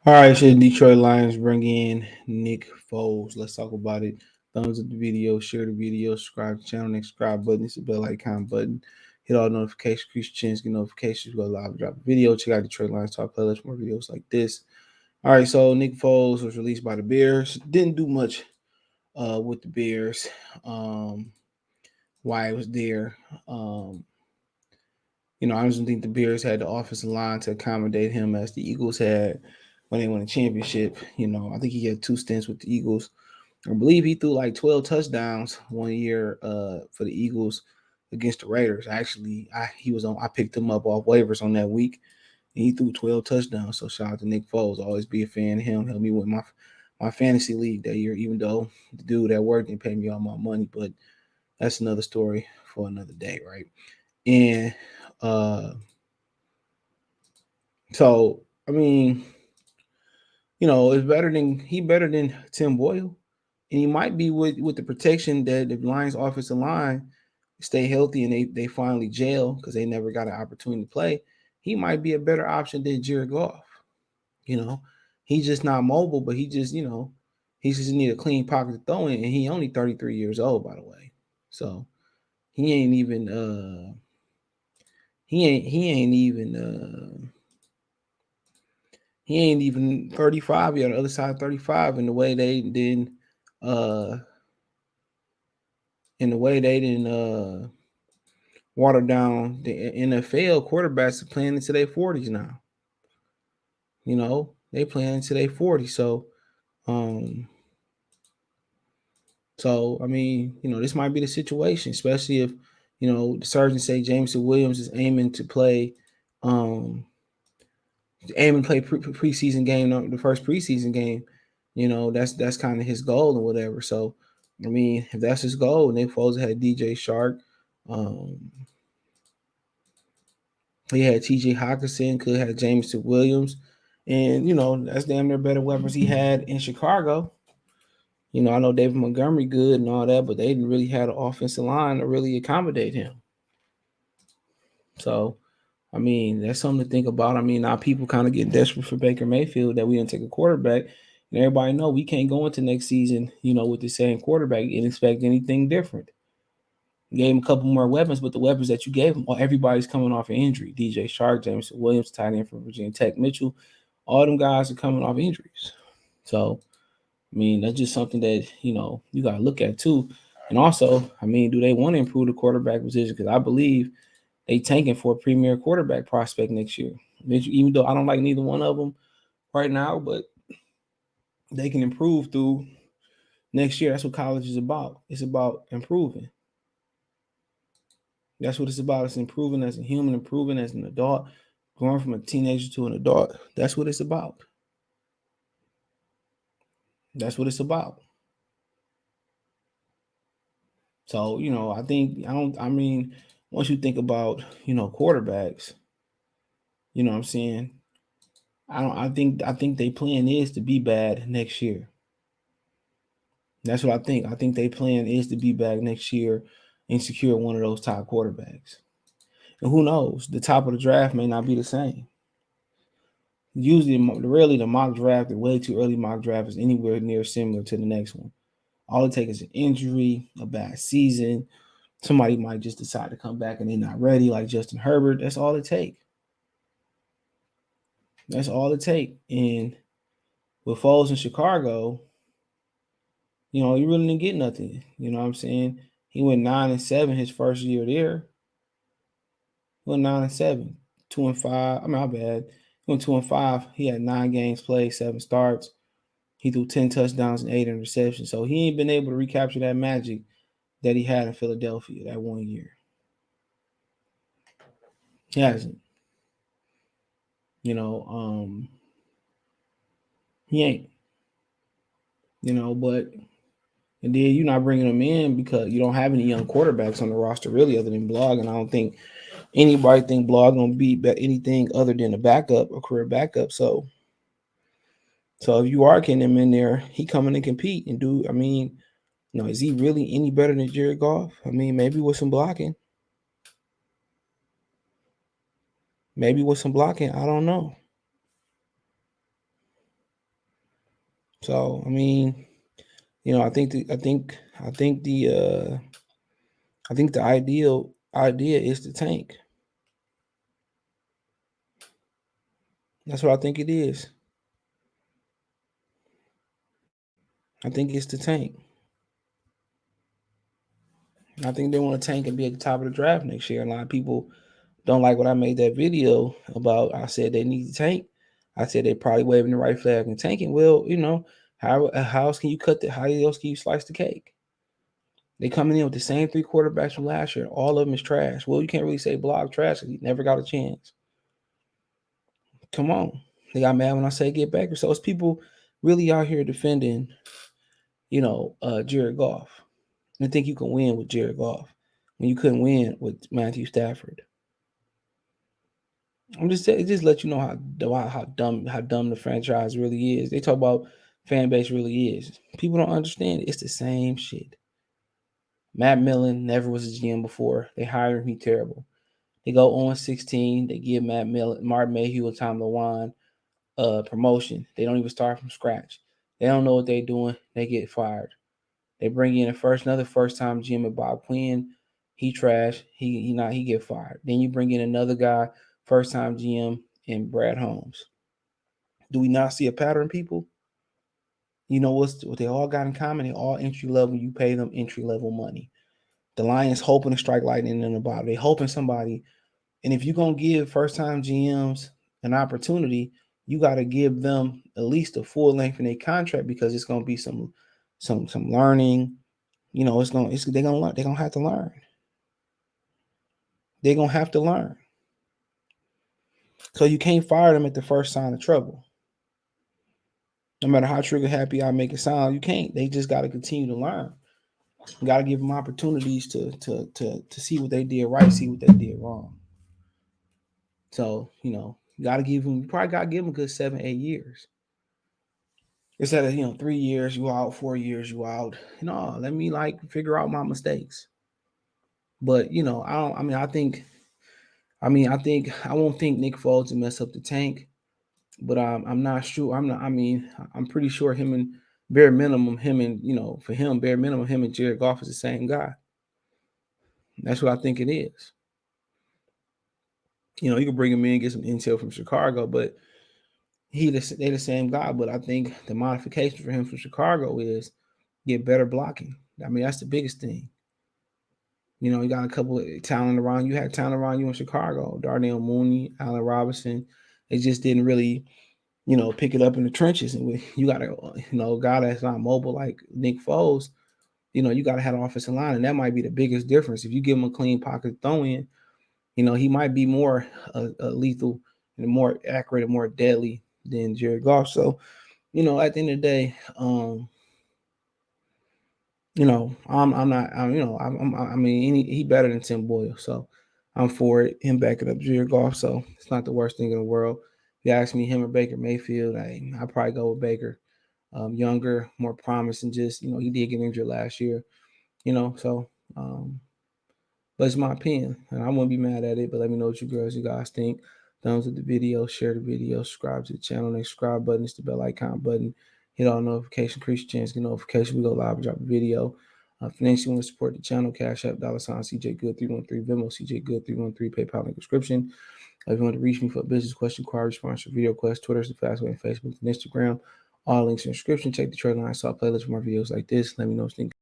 All right, so the Detroit Lions bring in Nick Foles. Let's talk about it. Thumbs up the video, share the video, subscribe to the channel, next subscribe button, it's the bell icon button. Hit all notifications, increase your chance, get notifications, go live, drop a video. Check out Detroit Lions Talk playlist, more videos like this. All right, so Nick Foles was released by the Bears. Didn't do much with the Bears. Um, why it was there. Um, I don't think the Bears had the offensive line to accommodate him as the Eagles had when they won a championship. I think he had two stints with the Eagles. I believe he threw like 12 touchdowns one year for the Eagles against the Raiders. Actually, I picked him up off waivers on that week, and he threw 12 touchdowns. So shout out to Nick Foles. Always be a fan of him. Helped me with my fantasy league that year, even though the dude at work didn't pay me all my money, but that's another story for another day, right? And uh so I mean, it's better than Tim Boyle, and he might be with the protection that the Lions offensive line stay healthy and they finally jail because they never got an opportunity to play. He might be a better option than Jared Goff. You know, he's just not mobile, but he just need a clean pocket to throw in, and he only 33 years old, by the way. So he ain't even he ain't even he ain't even 35 yet. On the other side of 35, and the way they didn't uh water down the NFL quarterbacks are playing into their 40s now. They playing into their 40s. Um so I mean, this might be the situation, especially if the surgeons say Jameson Williams is um aiming to play preseason game, the first preseason game. That's kind of his goal or whatever. So I mean, if that's his goal, Nick Foles had DJ Shark. Um, he had TJ Hawkinson, could have Jameson Williams. And, that's damn near better weapons he had in Chicago. I know David Montgomery good and all that, but they didn't really have an offensive line to really accommodate him. So, I mean, that's something to think about. I mean, now people kind of get desperate for Baker Mayfield that we didn't take a quarterback. And everybody know we can't go into next season, with the same quarterback and expect anything different. Gave him a couple more weapons, but the weapons that you gave him, everybody's coming off an injury. DJ Shark, Jameson Williams, tight end from Virginia Tech, Mitchell, all them guys are coming off injuries. So, I mean, that's just something that, you got to look at too. And also, I mean, do they want to improve the quarterback position? Because I believe they tanking for a premier quarterback prospect next year. Even though I don't like neither one of them right now, but they can improve through next year. That's what college is about. It's about improving. That's what it's about. It's improving as a human, improving as an adult, growing from a teenager to an adult. That's what it's about. That's what it's about. So, I think I mean, once you think about, quarterbacks, what I'm saying? I think they plan is to be bad next year. That's what I think. I think they plan is to be back next year and secure one of those top quarterbacks. And who knows? The top of the draft may not be the same. Usually, rarely the mock draft, the way too early mock draft is anywhere near similar to the next one. All it takes is an injury, a bad season. Somebody might just decide to come back and they're not ready, like Justin Herbert. That's all it takes. That's all it takes. And with Foles in Chicago, he really didn't get nothing. You know what I'm saying? He went 9-7 his first year there. He went 9-7, 2-5. I mean, my bad. He went 2-5. He had 9 games played, 7 starts. He threw 10 touchdowns and 8 interceptions. So he ain't been able to recapture that magic that he had in Philadelphia that one year. He hasn't. He ain't. But and then you're not bringing him in because you don't have any young quarterbacks on the roster really, other than Blog. And I don't think anybody think Blog gonna be anything other than a backup, a career backup. So if you are getting him in there, he coming to compete and do. I mean, is he really any better than Jared Goff? I mean, maybe with some blocking. Maybe with some blocking, I don't know. So I mean, I think the ideal idea is to tank. That's what I think it is. I think it's to tank. I think they want to tank and be at the top of the draft next year. A lot of people don't like what I made that video about. I said they need to tank. I said they probably waving the right flag and tanking. Well, how else can you how else can you slice the cake? They coming in with the same three quarterbacks from last year. All of them is trash. Well, you can't really say Block trash because he never got a chance. Come on. They got mad when I say get Baker. So it's people really out here defending, Jared Goff. And think you can win with Jared Goff when you couldn't win with Matthew Stafford. I'm just saying, just let you know how dumb the franchise really is. They talk about fan base really is. People don't understand it. It's the same shit. Matt Millen never was a GM before. They hire him, he terrible. They go on 16. They give Martin Mayhew, and Tom LeWan promotion. They don't even start from scratch. They don't know what they're doing. They get fired. They bring in another first time GM at Bob Quinn. He trash. He get fired. Then you bring in another guy, first time GM in Brad Holmes. Do we not see a pattern, people? You know what they all got in common? They all entry level. You pay them entry level money. The Lions hoping to strike lightning in the bottom. They hoping somebody. And if you're gonna give first time GMs an opportunity, you got to give them at least a full length in their contract because it's gonna be some learning. They're gonna learn. They're gonna have to learn. They're gonna have to learn. So you can't fire them at the first sign of trouble. No matter how trigger happy I make it sound, you can't. They just got to continue to learn. You got to give them opportunities to see what they did right, see what they did wrong. So you got to give them. You probably got to give them a good 7-8 years. Instead of 3 years you out, 4 years you out. No, let me figure out my mistakes. But I don't. I mean, I think. I won't think Nick Foles to mess up the tank, but I'm not sure. I'm not. I mean, I'm pretty sure him and bare minimum him and for him bare minimum him and Jared Goff is the same guy. That's what I think it is. You can bring him in, get some intel from Chicago, but they the same guy. But I think the modification for him from Chicago is get better blocking. I mean, that's the biggest thing. You got a couple of talent around. You had talent around you in Chicago. Darnell Mooney, Allen Robinson. They just didn't really, pick it up in the trenches. And you got a guy that's not mobile like Nick Foles. You got to have an offensive line, and that might be the biggest difference. If you give him a clean pocket throw in, he might be more lethal and more accurate and more deadly than Jared Goff. So, at the end of the day, I'm not. I mean, he better than Tim Boyle, so I'm for it. Him backing up Jared Goff, so it's not the worst thing in the world. If you ask me, him or Baker Mayfield, I probably go with Baker. Younger, more promising. Just he did get injured last year. So but it's my opinion, and I won't be mad at it. But let me know what you guys think. Thumbs up the video, share the video, subscribe to the channel. Next subscribe button is the bell icon button. Hit all notifications, increase your chance, get notification. We go live and drop a video. Financially, want to support the channel, Cash App, $ CJ Good 313, Venmo CJ Good 313, PayPal link description. If you want to reach me for a business question, inquiry, sponsor, video quest, Twitter is the fast way, Facebook and Instagram. All links in the description. Check the trailer line, saw playlist for more videos like this. Let me know what you think.